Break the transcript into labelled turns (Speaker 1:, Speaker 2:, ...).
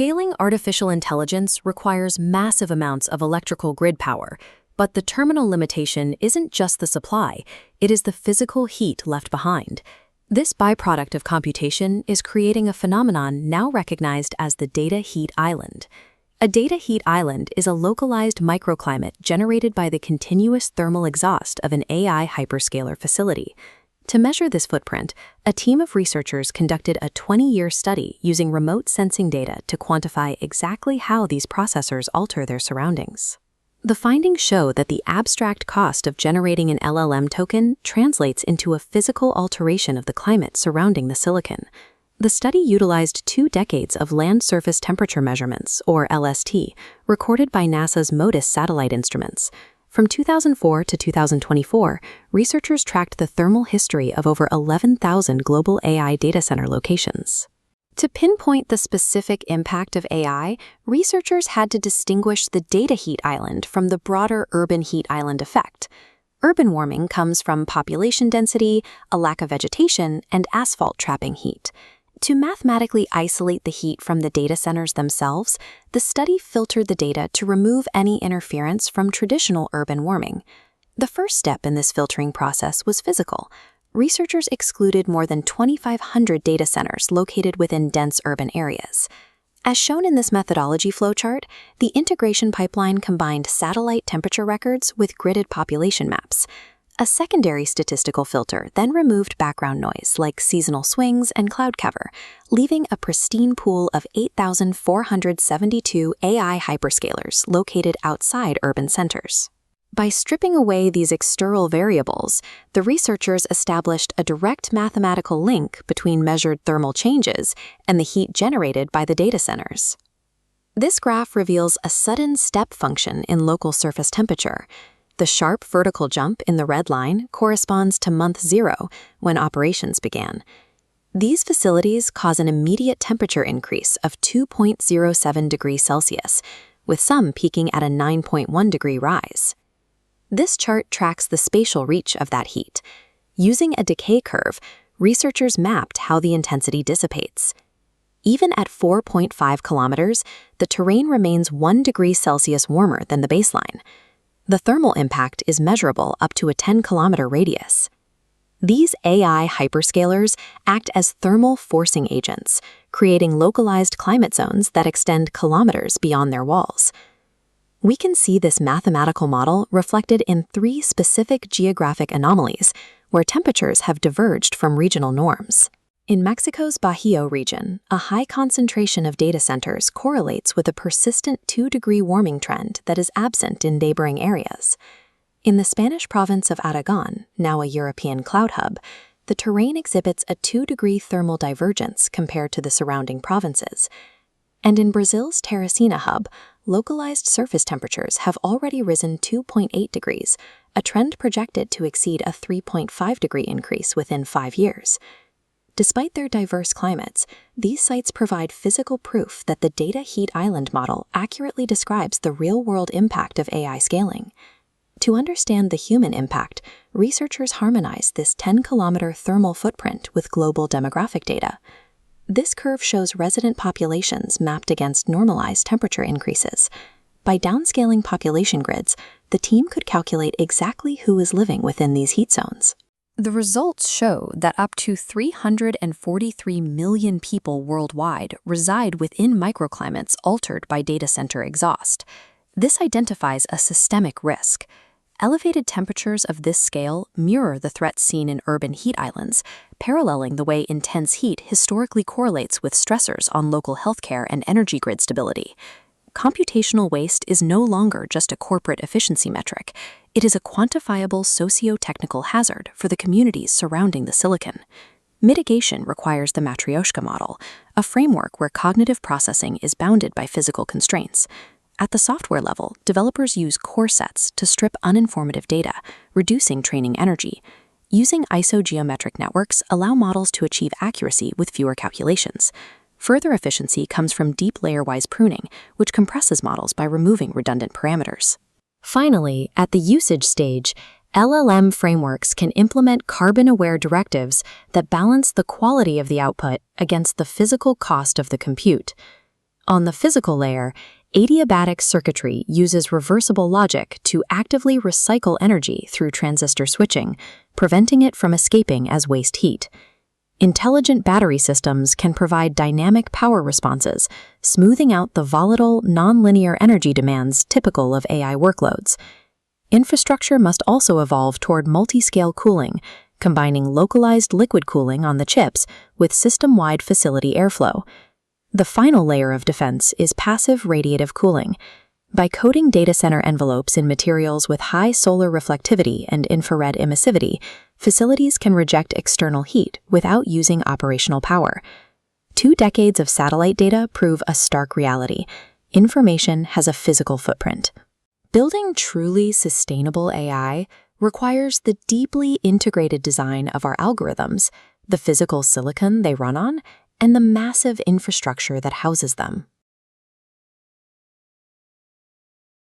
Speaker 1: Scaling artificial intelligence requires massive amounts of electrical grid power, but the terminal limitation isn't just the supply, it is the physical heat left behind. This byproduct of computation is creating a phenomenon now recognized as the data heat island. A data heat island is a localized microclimate generated by the continuous thermal exhaust of an AI hyperscaler facility. To measure this footprint, a team of researchers conducted a 20-year study using remote sensing data to quantify exactly how these processors alter their surroundings. The findings show that the abstract cost of generating an LLM token translates into a physical alteration of the climate surrounding the silicon. The study utilized 2 decades of land surface temperature measurements, or LST, recorded by NASA's MODIS satellite instruments. From 2004 to 2024, researchers tracked the thermal history of over 11,000 global AI data center locations. To pinpoint the specific impact of AI, researchers had to distinguish the data heat island from the broader urban heat island effect. Urban warming comes from population density, a lack of vegetation, and asphalt trapping heat. To mathematically isolate the heat from the data centers themselves, the study filtered the data to remove any interference from traditional urban warming. The first step in this filtering process was physical. Researchers excluded more than 2,500 data centers located within dense urban areas. As shown in this methodology flowchart, the integration pipeline combined satellite temperature records with gridded population maps. A secondary statistical filter then removed background noise like seasonal swings and cloud cover, leaving a pristine pool of 8,472 AI hyperscalers located outside urban centers. By stripping away these external variables, the researchers established a direct mathematical link between measured thermal changes and the heat generated by the data centers. This graph reveals a sudden step function in local surface temperature. The sharp vertical jump in the red line corresponds to month 0, when operations began. These facilities cause an immediate temperature increase of 2.07 degrees Celsius, with some peaking at a 9.1 degree rise. This chart tracks the spatial reach of that heat. Using a decay curve, researchers mapped how the intensity dissipates. Even at 4.5 kilometers, the terrain remains 1 degree Celsius warmer than the baseline. The thermal impact is measurable up to a 10-kilometer radius. These AI hyperscalers act as thermal forcing agents, creating localized climate zones that extend kilometers beyond their walls. We can see this mathematical model reflected in 3 specific geographic anomalies, where temperatures have diverged from regional norms. In Mexico's Bajío region, a high concentration of data centers correlates with a persistent 2-degree warming trend that is absent in neighboring areas. In the Spanish province of Aragon, now a European cloud hub, the terrain exhibits a 2-degree thermal divergence compared to the surrounding provinces. And in Brazil's Teresina hub, localized surface temperatures have already risen 2.8 degrees, a trend projected to exceed a 3.5-degree increase within 5 years. Despite their diverse climates, these sites provide physical proof that the data heat island model accurately describes the real-world impact of AI scaling. To understand the human impact, researchers harmonized this 10-kilometer thermal footprint with global demographic data. This curve shows resident populations mapped against normalized temperature increases. By downscaling population grids, the team could calculate exactly who is living within these heat zones. The results show that up to 343 million people worldwide reside within microclimates altered by data center exhaust. This identifies a systemic risk. Elevated temperatures of this scale mirror the threats seen in urban heat islands, paralleling the way intense heat historically correlates with stressors on local healthcare and energy grid stability. Computational waste is no longer just a corporate efficiency metric. It is a quantifiable socio-technical hazard for the communities surrounding the silicon. Mitigation requires the Matryoshka model, a framework where cognitive processing is bounded by physical constraints. At the software level, developers use core sets to strip uninformative data, reducing training energy. Using isogeometric networks allow models to achieve accuracy with fewer calculations. Further efficiency comes from deep layer-wise pruning, which compresses models by removing redundant parameters. Finally, at the usage stage, LLM frameworks can implement carbon-aware directives that balance the quality of the output against the physical cost of the compute. On the physical layer, adiabatic circuitry uses reversible logic to actively recycle energy through transistor switching, preventing it from escaping as waste heat. Intelligent battery systems can provide dynamic power responses, smoothing out the volatile, nonlinear energy demands typical of AI workloads. Infrastructure must also evolve toward multi-scale cooling, combining localized liquid cooling on the chips with system-wide facility airflow. The final layer of defense is passive radiative cooling. By coating data center envelopes in materials with high solar reflectivity and infrared emissivity, facilities can reject external heat without using operational power. 2 decades of satellite data prove a stark reality. Information has a physical footprint. Building truly sustainable AI requires the deeply integrated design of our algorithms, the physical silicon they run on, and the massive infrastructure that houses them.